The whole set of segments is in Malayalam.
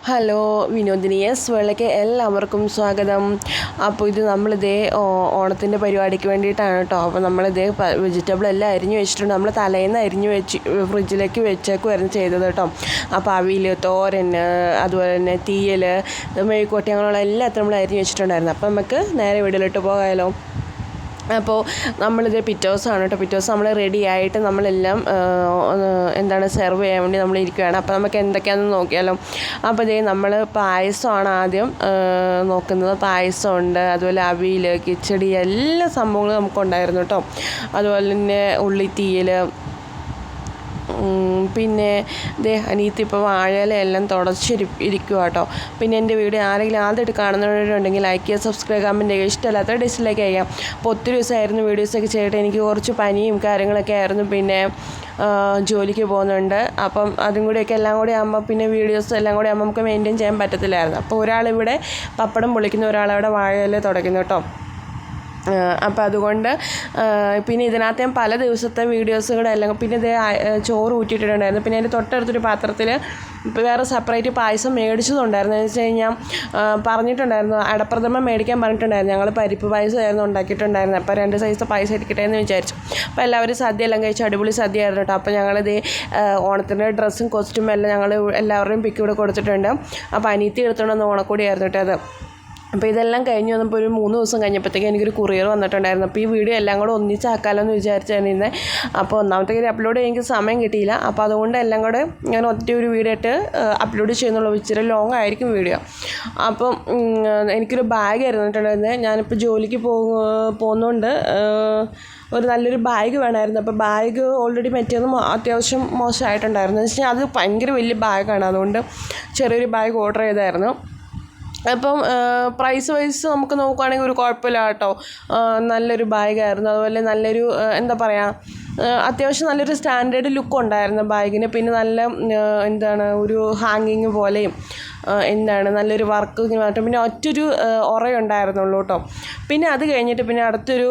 ഹലോ വിനോദിനി എസ് വേളയ്ക്ക് എല്ലാവർക്കും സ്വാഗതം. അപ്പോൾ ഇത് നമ്മളിതേ ഓണത്തിൻ്റെ പരിപാടിക്ക് വേണ്ടിയിട്ടാണ് കേട്ടോ. അപ്പോൾ നമ്മളിതേ വെജിറ്റബിൾ എല്ലാം അരിഞ്ഞു വെച്ചിട്ടുണ്ട്. നമ്മൾ തലേന്ന് അരിഞ്ഞു വെച്ച് ഫ്രിഡ്ജിലേക്ക് വെച്ചേക്കുമായിരുന്നു ചെയ്തത് കേട്ടോ. അപ്പോൾ അവിയൽ, തോരൻ, അതുപോലെ തന്നെ തീയൽ, മെഴുക്കുവരട്ടി അങ്ങനെയുള്ള എല്ലാത്തിനും നമ്മൾ അരിഞ്ഞു വെച്ചിട്ടുണ്ടായിരുന്നു. അപ്പോൾ നമുക്ക് നേരെ വീട്ടിലോട്ട് പോകാമല്ലോ. അപ്പോൾ നമ്മളിത് പിറ്റേ ദിവസമാണ് കേട്ടോ. പിറ്റേ ദിവസം നമ്മൾ റെഡി ആയിട്ട് നമ്മളെല്ലാം സെർവ് ചെയ്യാൻ വേണ്ടി നമ്മൾ ഇരിക്കുകയാണ്. അപ്പോൾ നമുക്ക് എന്തൊക്കെയാണെന്ന് നോക്കിയാലോ. അപ്പോൾ ഇതേ നമ്മൾ പായസമാണ് ആദ്യം നോക്കുന്നത്. പായസമുണ്ട്, അതുപോലെ അവിയൽ, കിച്ചടി, എല്ലാ സംഭവങ്ങളും നമുക്കുണ്ടായിരുന്നു കേട്ടോ. അതുപോലെ തന്നെ ഉള്ളിത്തീയൽ, പിന്നെ അനിയത്തി ഇപ്പോൾ വാഴയിലെല്ലാം തുടച്ചിരിക്കുക കേട്ടോ. പിന്നെ എൻ്റെ വീഡിയോ ആരെങ്കിലും ആദ്യമായിട്ട് കാണുന്നവരുണ്ടെങ്കിൽ ലൈക്ക് ചെയ്യുക, സബ്സ്ക്രൈബ്, കമൻറ്റ് ചെയ്യുക. ഇഷ്ടമല്ലാത്ത ഡിസ്ലൈക്ക് ചെയ്യാം. അപ്പോൾ ഒത്തിരി ദിവസമായിരുന്നു വീഡിയോസൊക്കെ ചെയ്തിട്ട്. എനിക്ക് കുറച്ച് പനിയും കാര്യങ്ങളൊക്കെ ആയിരുന്നു. പിന്നെ ജോലിക്ക് പോകുന്നുണ്ട്. അപ്പം അതും കൂടിയൊക്കെ എല്ലാം കൂടി ആകുമ്പോൾ പിന്നെ വീഡിയോസ് എല്ലാം കൂടി ആകുമ്പോൾ നമുക്ക് മെയിൻറ്റെയിൻ ചെയ്യാൻ പറ്റത്തില്ലായിരുന്നു. അപ്പോൾ ഒരാളിവിടെ പപ്പടം പൊളിക്കുന്നു, ഒരാളവിടെ വാഴയില തുടയ്ക്കുന്നു കേട്ടോ. അപ്പോൾ അതുകൊണ്ട് പിന്നെ ഇതിനകത്ത് ഞാൻ പല ദിവസത്തെ വീഡിയോസുകളെല്ലാം പിന്നെ ഇത് ചോറ് ഊറ്റിയിട്ടുണ്ടായിരുന്നു. പിന്നെ അതിൻ്റെ തൊട്ടടുത്തൊരു പാത്രത്തിൽ വേറെ സെപ്പറേറ്റ് പായസം മേടിച്ചതുണ്ടായിരുന്നു. എന്ന് വെച്ച് കഴിഞ്ഞാൽ പറഞ്ഞിട്ടുണ്ടായിരുന്നു, അടപ്രഥമൻ മേടിക്കാൻ പറഞ്ഞിട്ടുണ്ടായിരുന്നു. ഞങ്ങൾ പരിപ്പ് പായസമായിരുന്നു ഉണ്ടാക്കിയിട്ടുണ്ടായിരുന്നു. അപ്പോൾ 2 സൈസ് പായസം ഇരിക്കട്ടെ എന്ന് വിചാരിച്ചു. അപ്പോൾ എല്ലാവരും സദ്യ എല്ലാം കഴിച്ചു, അടിപൊളി സദ്യ ആയിരുന്നു കേട്ടോ. അപ്പോൾ ഞങ്ങളിത് ഓണത്തിൻ്റെ ഡ്രസ്സും കോസ്റ്റ്യൂമും എല്ലാം ഞങ്ങൾ എല്ലാവരുടെയും പിക്ക് ഇവിടെ കൊടുത്തിട്ടുണ്ട്. അപ്പോൾ അനിയത്തി എടുത്തുകൊണ്ട് വന്ന ഓണക്കൂടിയായിരുന്നു കേട്ടോ അത്. അപ്പോൾ ഇതെല്ലാം കഴിഞ്ഞ് വന്നപ്പോൾ ഒരു 3 ദിവസം കഴിഞ്ഞപ്പോഴത്തേക്ക് എനിക്കൊരു കൊറിയർ വന്നിട്ടുണ്ടായിരുന്നു. അപ്പോൾ ഈ വീഡിയോ എല്ലാം കൂടെ ഒന്നിച്ചാക്കാമല്ലോ എന്ന് വിചാരിച്ചായിരുന്നു. അപ്പോൾ ഒന്നാമത്തെ കാര്യം അപ്ലോഡ് ചെയ്യാൻ എനിക്ക് സമയം കിട്ടിയില്ല. അപ്പോൾ അതുകൊണ്ട് എല്ലാം കൂടെ ഞാൻ ഒറ്റ ഒരു വീഡിയോ ആയിട്ട് അപ്ലോഡ് ചെയ്യുന്നുള്ളൂ. ഇച്ചിരി ലോങ് ആയിരിക്കും വീഡിയോ. അപ്പം എനിക്കൊരു ബാഗ് ഇരുന്നിട്ടുണ്ടായിരുന്നത്. ഞാനിപ്പോൾ ജോലിക്ക് പോകുന്നതുകൊണ്ട് ഒരു നല്ലൊരു ബാഗ് വേണമായിരുന്നു. അപ്പോൾ ബാഗ് ഓൾറെഡി മറ്റേന്ന് അത്യാവശ്യം മോശമായിട്ടുണ്ടായിരുന്നു. എന്ന് വെച്ച് കഴിഞ്ഞാൽ അത് ഭയങ്കര വലിയ ബാഗാണ്. അതുകൊണ്ട് ചെറിയൊരു ബാഗ് ഓർഡർ ചെയ്തായിരുന്നു. അപ്പം പ്രൈസ് വൈസ് നമുക്ക് നോക്കുകയാണെങ്കിൽ ഒരു കുഴപ്പമില്ല കേട്ടോ. നല്ലൊരു ബാഗായിരുന്നു. അതുപോലെ നല്ലൊരു അത്യാവശ്യം നല്ലൊരു സ്റ്റാൻഡേർഡ് ലുക്ക് ഉണ്ടായിരുന്നു ബാഗിന്. പിന്നെ നല്ല ഒരു ഹാങ്ങിങ് പോലെയും നല്ലൊരു വർക്ക് മാറ്റം. പിന്നെ ഒറ്റൊരു ഉറയുണ്ടായിരുന്നുള്ളൂ കേട്ടോ. പിന്നെ അത് കഴിഞ്ഞിട്ട് പിന്നെ അടുത്തൊരു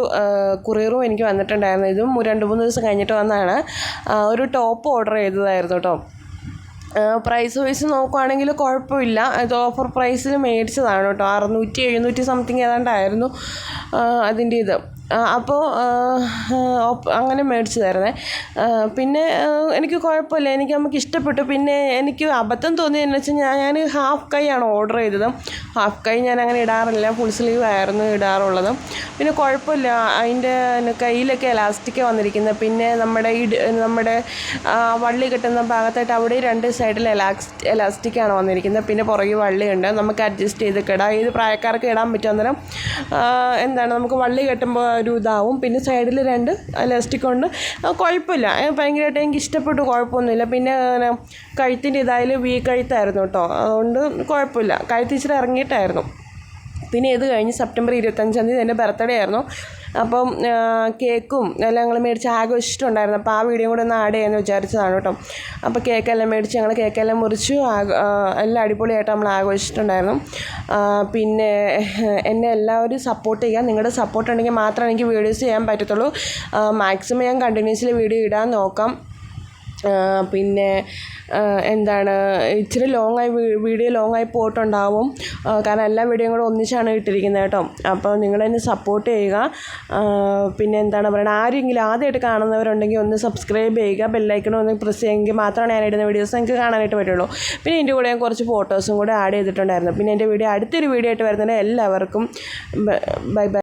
കൊറിയറും എനിക്ക് വന്നിട്ടുണ്ടായിരുന്നു. ഇതും 2-3 ദിവസം കഴിഞ്ഞിട്ട് വന്നതാണ്. ഒരു ടോപ്പ് ഓർഡർ ചെയ്തതായിരുന്നു കേട്ടോ. പ്രൈസ് വൈസ് നോക്കുകയാണെങ്കിൽ കുഴപ്പമില്ല. ഇത് ഓഫർ പ്രൈസിൽ മേടിച്ചതാണ് കേട്ടോ. 600-700 സംതിങ് ഏതാണ്ടായിരുന്നു അതിൻ്റെ ഇത്. അപ്പോൾ അങ്ങനെ മേടിച്ചതായിരുന്നേ. പിന്നെ എനിക്ക് കുഴപ്പമില്ല, നമുക്ക് ഇഷ്ടപ്പെട്ടു. പിന്നെ എനിക്ക് അബദ്ധം തോന്നിയതെന്ന് വെച്ചാൽ ഞാൻ ഹാഫ് കൈ ആണ് ഓർഡർ ചെയ്തത്. ഹാഫ് കൈ ഞാൻ അങ്ങനെ ഇടാറില്ല, ഫുൾ സ്ലീവ് ആയിരുന്നു ഇടാറുള്ളത്. പിന്നെ കുഴപ്പമില്ല, അതിൻ്റെ കയ്യിലൊക്കെ എലാസ്റ്റിക് വന്നിരിക്കുന്നത്. പിന്നെ നമ്മുടെ വള്ളി കെട്ടുന്ന ഭാഗത്തായിട്ട് അവിടെ 2 സൈഡിൽ എലാസ്റ്റിക്കാണ് വന്നിരിക്കുന്നത്. പിന്നെ പുറകെ വള്ളിയുണ്ട്, നമുക്ക് അഡ്ജസ്റ്റ് ചെയ്തൊക്കെ ഇടാം. ഏത് പ്രായക്കാർക്ക് ഇടാൻ പറ്റും. അന്നേരം നമുക്ക് വള്ളി കെട്ടുമ്പോൾ ഒരു ഇതാവും. പിന്നെ സൈഡിൽ 2 എലാസ്റ്റിക് ഉണ്ട്. കുഴപ്പമില്ല, ഭയങ്കരമായിട്ട് എനിക്ക് ഇഷ്ടപ്പെട്ടു, കുഴപ്പമൊന്നുമില്ല. പിന്നെ കഴുത്തിൻ്റെ ഇതായാലും വി കഴുത്തായിരുന്നു കേട്ടോ. അതുകൊണ്ട് കുഴപ്പമില്ല, കഴുത്ത് ഇച്ചിരി ഇറങ്ങിയിട്ടായിരുന്നു. പിന്നെ ഇത് കഴിഞ്ഞ് സെപ്റ്റംബർ 25 എൻ്റെ ബർത്ത്ഡേ ആയിരുന്നു. അപ്പം കേക്കും എല്ലാം ഞങ്ങൾ മേടിച്ച് ആഘോഷിച്ചിട്ടുണ്ടായിരുന്നു. അപ്പോൾ ആ വീഡിയോ കൂടെ ഒന്ന് ആഡ് ചെയ്യാമെന്ന് വിചാരിച്ചതാണ് കേട്ടോ. അപ്പോൾ കേക്കെല്ലാം മേടിച്ച് ഞങ്ങൾ കേക്കെല്ലാം മുറിച്ചു എല്ലാം അടിപൊളിയായിട്ട് നമ്മൾ ആഘോഷിച്ചിട്ടുണ്ടായിരുന്നു. പിന്നെ എന്നെ എല്ലാവരും സപ്പോർട്ട് ചെയ്യുക. നിങ്ങളുടെ സപ്പോർട്ട് ഉണ്ടെങ്കിൽ മാത്രമേ എനിക്ക് വീഡിയോസ് ചെയ്യാൻ പറ്റത്തുള്ളൂ. മാക്സിമം ഞാൻ കണ്ടിന്യൂസ്ലി വീഡിയോ ഇടാൻ നോക്കാം. പിന്നെ ഇച്ചിരി വീഡിയോ ലോങ്ങായി പോയിട്ടുണ്ടാവും. കാരണം എല്ലാ വീഡിയോയും കൂടെ ഒന്നിച്ചാണ് ഇട്ടിരിക്കുന്നത് കേട്ടോ. അപ്പോൾ നിങ്ങളെന്നെ സപ്പോർട്ട് ചെയ്യുക. പിന്നെ ആരെങ്കിലും ആദ്യമായിട്ട് കാണുന്നവരുണ്ടെങ്കിൽ ഒന്ന് സബ്സ്ക്രൈബ് ചെയ്യുക, ബെല്ലൈക്കൺ ഒന്ന് പ്രസ് ചെയ്യുമെങ്കിൽ മാത്രമാണ് ഞാൻ ഇടുന്ന വീഡിയോസ് നിങ്ങൾക്ക് കാണാനായിട്ട് പറ്റുള്ളൂ. പിന്നെ എൻ്റെ കൂടെ ഞാൻ കുറച്ച് ഫോട്ടോസും കൂടെ ആഡ് ചെയ്തിട്ടുണ്ടായിരുന്നു. പിന്നെ എൻ്റെ അടുത്തൊരു വീഡിയോ ആയിട്ട് വരുന്നത് എല്ലാവർക്കും ബൈ ബൈ.